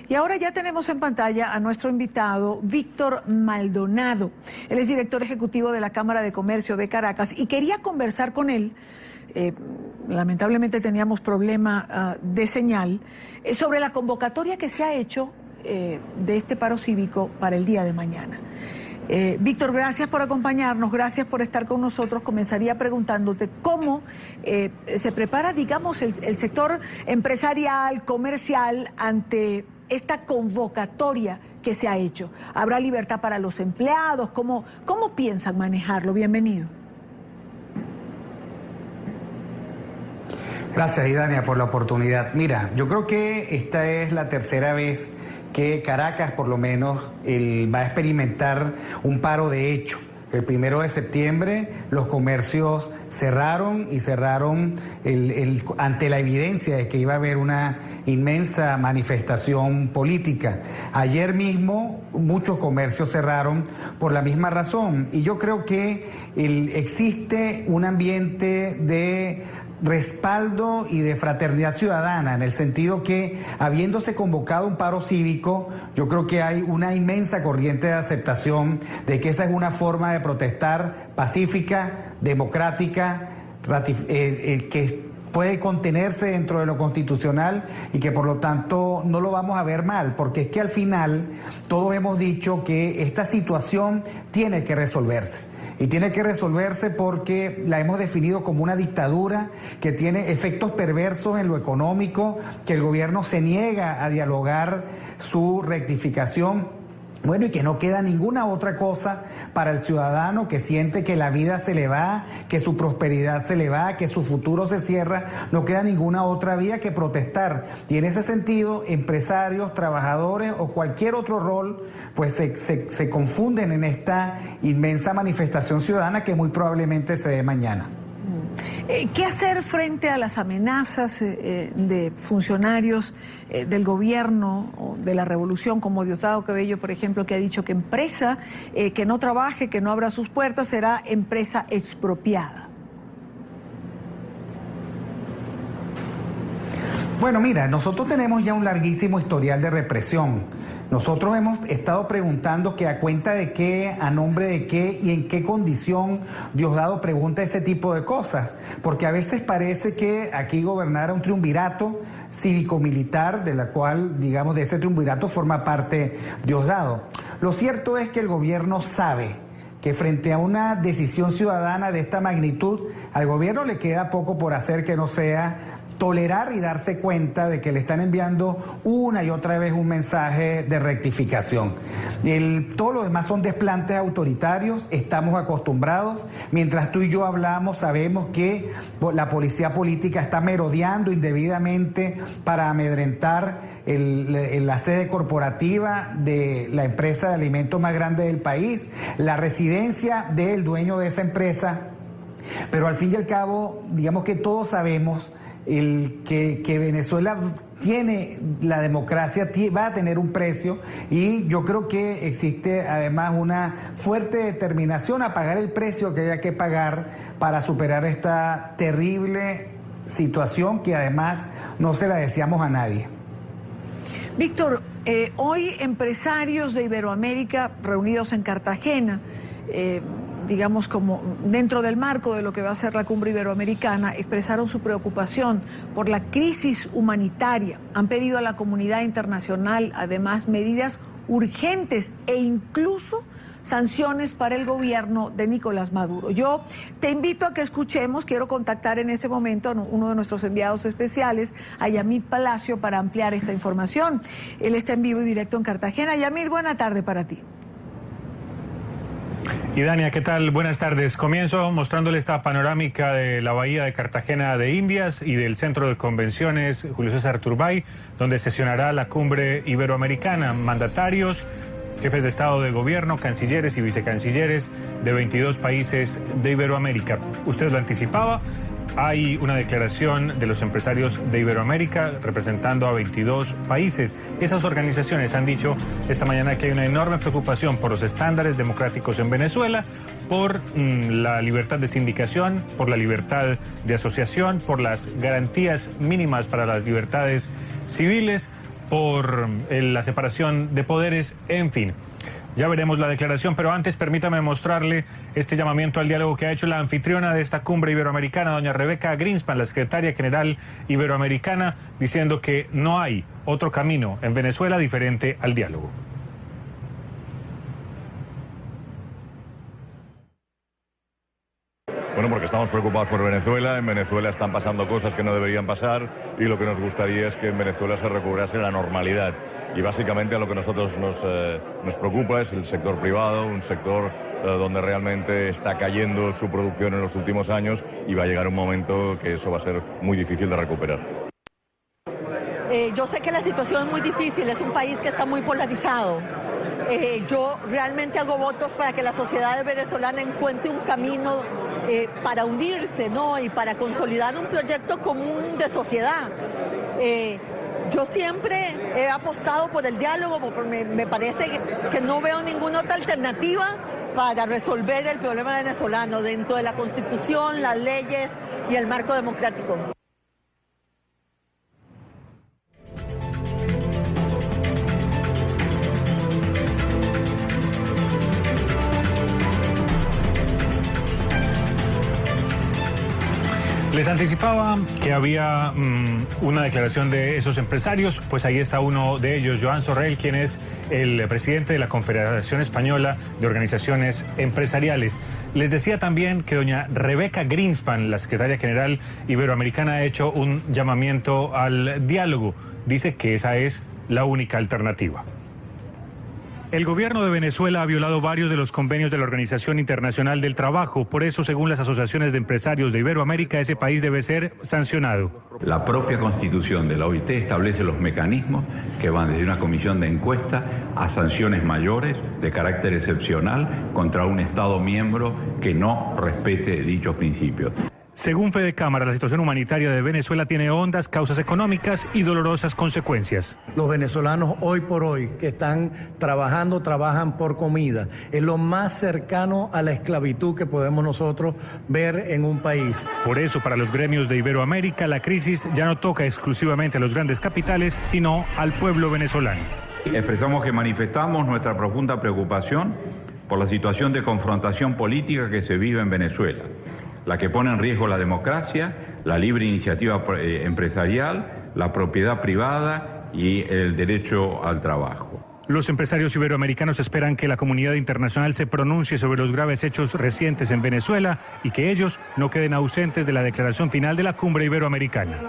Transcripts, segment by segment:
Y ahora ya tenemos en pantalla a nuestro invitado, Víctor Maldonado. Él es director ejecutivo de la Cámara de Comercio de Caracas y quería conversar con él, lamentablemente teníamos problema de señal, sobre la convocatoria que se ha hecho de este paro cívico para el día de mañana. Víctor, gracias por acompañarnos, gracias por estar con nosotros. Comenzaría preguntándote cómo se prepara, digamos, el sector empresarial, comercial, ante esta convocatoria que se ha hecho. ¿Habrá libertad para los empleados? ¿Cómo piensan manejarlo? Bienvenido. Gracias, Idania, por la oportunidad. Mira, yo creo que esta es la tercera vez que Caracas, por lo menos, va a experimentar un paro de hecho. El 1 de septiembre los comercios cerraron y cerraron ante la evidencia de que iba a haber una inmensa manifestación política. Ayer mismo muchos comercios cerraron por la misma razón y yo creo que existe un ambiente de respaldo y de fraternidad ciudadana, en el sentido que, habiéndose convocado un paro cívico, yo creo que hay una inmensa corriente de aceptación de que esa es una forma de protestar pacífica, democrática, que puede contenerse dentro de lo constitucional y que por lo tanto no lo vamos a ver mal, porque es que al final todos hemos dicho que esta situación tiene que resolverse. Y tiene que resolverse porque la hemos definido como una dictadura que tiene efectos perversos en lo económico, que el gobierno se niega a dialogar su rectificación. Bueno, y que no queda ninguna otra cosa para el ciudadano que siente que la vida se le va, que su prosperidad se le va, que su futuro se cierra. No queda ninguna otra vía que protestar. Y en ese sentido, empresarios, trabajadores o cualquier otro rol, pues se confunden en esta inmensa manifestación ciudadana que muy probablemente se dé mañana. ¿Qué hacer frente a las amenazas de funcionarios del gobierno o de la revolución, como Diosdado Cabello, por ejemplo, que ha dicho que empresa que no trabaje, que no abra sus puertas, será empresa expropiada? Bueno, mira, nosotros tenemos ya un larguísimo historial de represión. Nosotros hemos estado preguntando que a cuenta de qué, a nombre de qué y en qué condición Diosdado pregunta ese tipo de cosas. Porque a veces parece que aquí gobernara un triunvirato cívico-militar, de la cual, digamos, de ese triunvirato forma parte Diosdado. Lo cierto es que el gobierno sabe que frente a una decisión ciudadana de esta magnitud, al gobierno le queda poco por hacer que no sea tolerar y darse cuenta de que le están enviando una y otra vez un mensaje de rectificación. Todo lo demás son desplantes autoritarios, estamos acostumbrados. Mientras tú y yo hablamos, sabemos que la policía política está merodeando indebidamente para amedrentar la sede corporativa de la empresa de alimentos más grande del país, la residencia del dueño de esa empresa. Pero al fin y al cabo, digamos que todos sabemos que Venezuela tiene, la democracia va a tener un precio y yo creo que existe además una fuerte determinación a pagar el precio que haya que pagar para superar esta terrible situación que además no se la deseamos a nadie. Víctor, hoy empresarios de Iberoamérica reunidos en Cartagena, digamos como dentro del marco de lo que va a ser la cumbre iberoamericana, expresaron su preocupación por la crisis humanitaria. Han pedido a la comunidad internacional, además, medidas urgentes e incluso sanciones para el gobierno de Nicolás Maduro. Yo te invito a que escuchemos, quiero contactar en ese momento a uno de nuestros enviados especiales, a Yamil Palacio, para ampliar esta información. Él está en vivo y directo en Cartagena. Yamil, buena tarde para ti. Y Dania, ¿qué tal? Buenas tardes. Comienzo mostrándole esta panorámica de la bahía de Cartagena de Indias y del centro de convenciones Julio César Turbay, donde sesionará la cumbre iberoamericana. Mandatarios, jefes de Estado, de Gobierno, cancilleres y vicecancilleres de 22 países de Iberoamérica. Usted lo anticipaba. Hay una declaración de los empresarios de Iberoamérica representando a 22 países. Esas organizaciones han dicho esta mañana que hay una enorme preocupación por los estándares democráticos en Venezuela, por la libertad de sindicación, por la libertad de asociación, por las garantías mínimas para las libertades civiles, por la separación de poderes, en fin. Ya veremos la declaración, pero antes permítame mostrarle este llamamiento al diálogo que ha hecho la anfitriona de esta cumbre iberoamericana, doña Rebeca Greenspan, la secretaria general iberoamericana, diciendo que no hay otro camino en Venezuela diferente al diálogo. Bueno, porque estamos preocupados por Venezuela. En Venezuela están pasando cosas que no deberían pasar y lo que nos gustaría es que en Venezuela se recuperase la normalidad. Y básicamente a lo que a nosotros nos preocupa es el sector privado, un sector donde realmente está cayendo su producción en los últimos años y va a llegar un momento que eso va a ser muy difícil de recuperar. Yo sé que la situación es muy difícil, es un país que está muy polarizado. Yo realmente hago votos para que la sociedad venezolana encuentre un camino para unirse, ¿no? Y para consolidar un proyecto común de sociedad. Yo siempre he apostado por el diálogo, porque me parece que no veo ninguna otra alternativa para resolver el problema venezolano dentro de la Constitución, las leyes y el marco democrático. Les anticipaba que había una declaración de esos empresarios, pues ahí está uno de ellos, Joan Sorrell, quien es el presidente de la Confederación Española de Organizaciones Empresariales. Les decía también que doña Rebeca Greenspan, la secretaria general iberoamericana, ha hecho un llamamiento al diálogo. Dice que esa es la única alternativa. El gobierno de Venezuela ha violado varios de los convenios de la Organización Internacional del Trabajo. Por eso, según las asociaciones de empresarios de Iberoamérica, ese país debe ser sancionado. La propia Constitución de la OIT establece los mecanismos que van desde una comisión de encuesta a sanciones mayores de carácter excepcional contra un Estado miembro que no respete dichos principios. Según Fede Cámara, la situación humanitaria de Venezuela tiene hondas causas económicas y dolorosas consecuencias. Los venezolanos hoy por hoy que están trabajando, trabajan por comida. Es lo más cercano a la esclavitud que podemos nosotros ver en un país. Por eso, para los gremios de Iberoamérica, la crisis ya no toca exclusivamente a los grandes capitales, sino al pueblo venezolano. Expresamos que manifestamos nuestra profunda preocupación por la situación de confrontación política que se vive en Venezuela, la que pone en riesgo la democracia, la libre iniciativa empresarial, la propiedad privada y el derecho al trabajo. Los empresarios iberoamericanos esperan que la comunidad internacional se pronuncie sobre los graves hechos recientes en Venezuela y que ellos no queden ausentes de la declaración final de la cumbre iberoamericana.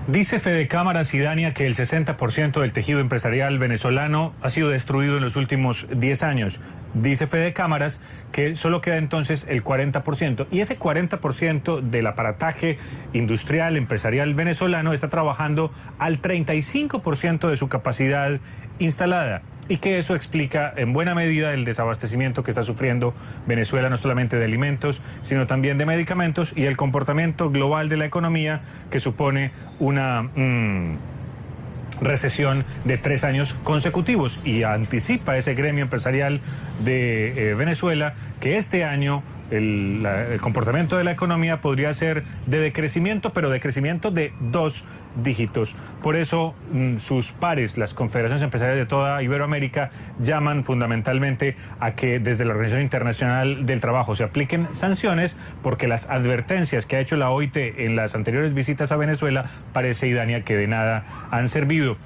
Dice Fede Cámara Sidania que el 60% del tejido empresarial venezolano ha sido destruido en los últimos 10 años. Dice Fede Cámaras que solo queda entonces el 40%. Y ese 40% del aparataje industrial, empresarial venezolano está trabajando al 35% de su capacidad instalada. Y que eso explica en buena medida el desabastecimiento que está sufriendo Venezuela, no solamente de alimentos, sino también de medicamentos, y el comportamiento global de la economía, que supone una recesión de 3 años consecutivos. Y anticipa ese gremio empresarial de Venezuela que este año el comportamiento de la economía podría ser de decrecimiento, pero de crecimiento de 2 dígitos. Por eso sus pares, las confederaciones empresariales de toda Iberoamérica, llaman fundamentalmente a que desde la Organización Internacional del Trabajo se apliquen sanciones, porque las advertencias que ha hecho la OIT en las anteriores visitas a Venezuela parece, Idania, que de nada han servido.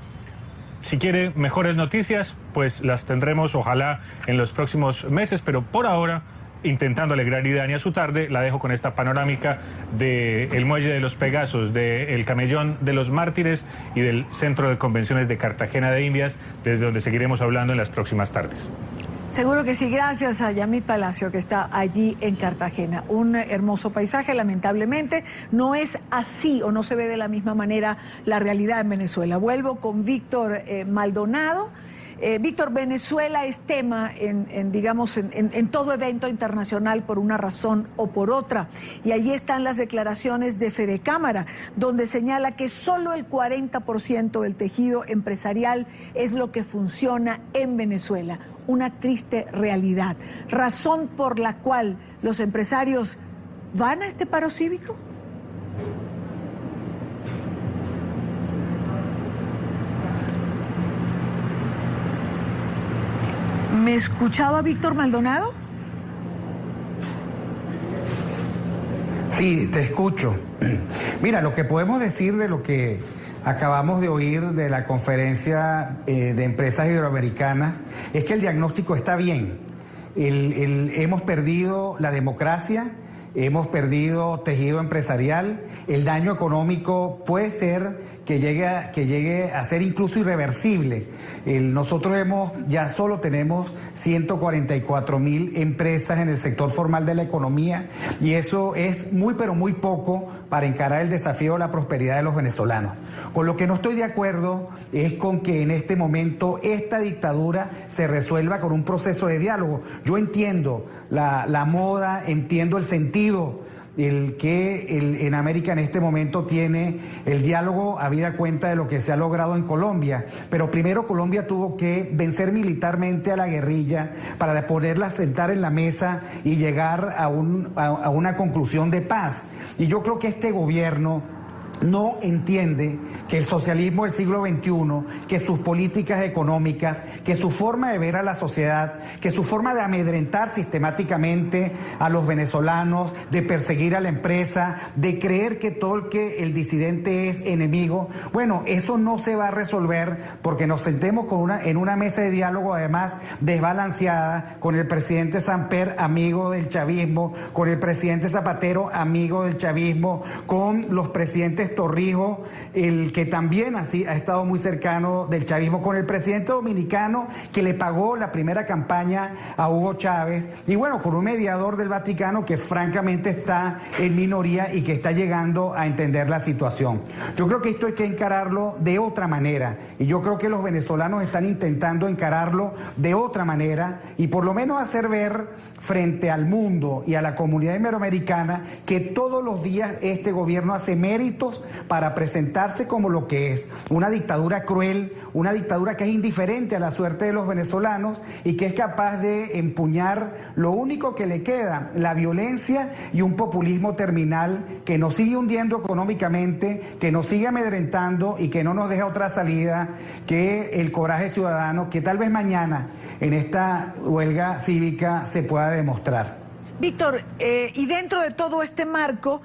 Si quiere mejores noticias, pues las tendremos ojalá en los próximos meses, pero por ahora, intentando alegrar Idania su tarde, la dejo con esta panorámica del Muelle de los Pegasos, del Camellón de los Mártires y del Centro de Convenciones de Cartagena de Indias, desde donde seguiremos hablando en las próximas tardes. Seguro que sí, gracias a Yamit Palacio, que está allí en Cartagena. Un hermoso paisaje, lamentablemente no es así o no se ve de la misma manera la realidad en Venezuela. Vuelvo con Víctor Maldonado. Víctor, Venezuela es tema en todo evento internacional por una razón o por otra. Y allí están las declaraciones de Fede Cámara, donde señala que solo el 40% del tejido empresarial es lo que funciona en Venezuela. Una triste realidad. Razón por la cual los empresarios van a este paro cívico. ¿Me escuchaba Víctor Maldonado? Sí, te escucho. Mira, lo que podemos decir de lo que acabamos de oír de la conferencia de empresas iberoamericanas es que el diagnóstico está bien. Hemos perdido la democracia, hemos perdido tejido empresarial, el daño económico puede ser que llegue a ser incluso irreversible. Nosotros ya solo tenemos 144,000 empresas en el sector formal de la economía y eso es muy pero muy poco para encarar el desafío de la prosperidad de los venezolanos. Con lo que no estoy de acuerdo es con que en este momento esta dictadura se resuelva con un proceso de diálogo. Yo entiendo la moda, entiendo el sentido en América en este momento tiene el diálogo habida cuenta de lo que se ha logrado en Colombia, pero primero Colombia tuvo que vencer militarmente a la guerrilla para poderla sentar en la mesa y llegar a una conclusión de paz. Y yo creo que este gobierno no entiende que el socialismo del siglo XXI, que sus políticas económicas, que su forma de ver a la sociedad, que su forma de amedrentar sistemáticamente a los venezolanos, de perseguir a la empresa, de creer que todo el disidente es enemigo, bueno, eso no se va a resolver porque nos sentemos en una mesa de diálogo además desbalanceada, con el presidente Samper, amigo del chavismo, con el presidente Zapatero, amigo del chavismo, con los presidentes Torrijos, el que también ha estado muy cercano del chavismo, con el presidente dominicano que le pagó la primera campaña a Hugo Chávez, y bueno, con un mediador del Vaticano que francamente está en minoría y que está llegando a entender la situación. Yo creo que esto hay que encararlo de otra manera, y yo creo que los venezolanos están intentando encararlo de otra manera y por lo menos hacer ver frente al mundo y a la comunidad iberoamericana que todos los días este gobierno hace méritos para presentarse como lo que es, una dictadura cruel, una dictadura que es indiferente a la suerte de los venezolanos y que es capaz de empuñar lo único que le queda, la violencia y un populismo terminal que nos sigue hundiendo económicamente, que nos sigue amedrentando y que no nos deja otra salida que el coraje ciudadano que tal vez mañana en esta huelga cívica se pueda demostrar. Víctor, y dentro de todo este marco,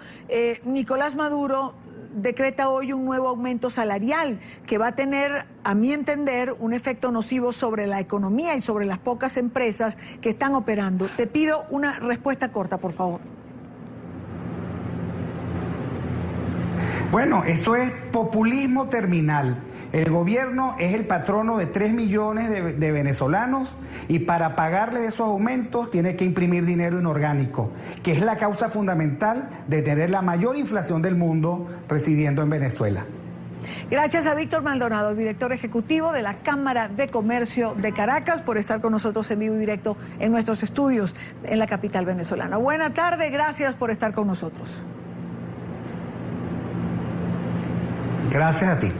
Nicolás Maduro decreta hoy un nuevo aumento salarial que va a tener, a mi entender, un efecto nocivo sobre la economía y sobre las pocas empresas que están operando. Te pido una respuesta corta, por favor. Bueno, eso es populismo terminal. El gobierno es el patrono de 3 millones de venezolanos y para pagarle esos aumentos tiene que imprimir dinero inorgánico, que es la causa fundamental de tener la mayor inflación del mundo residiendo en Venezuela. Gracias a Víctor Maldonado, director ejecutivo de la Cámara de Comercio de Caracas, por estar con nosotros en vivo y directo en nuestros estudios en la capital venezolana. Buena tarde, gracias por estar con nosotros. Gracias a ti.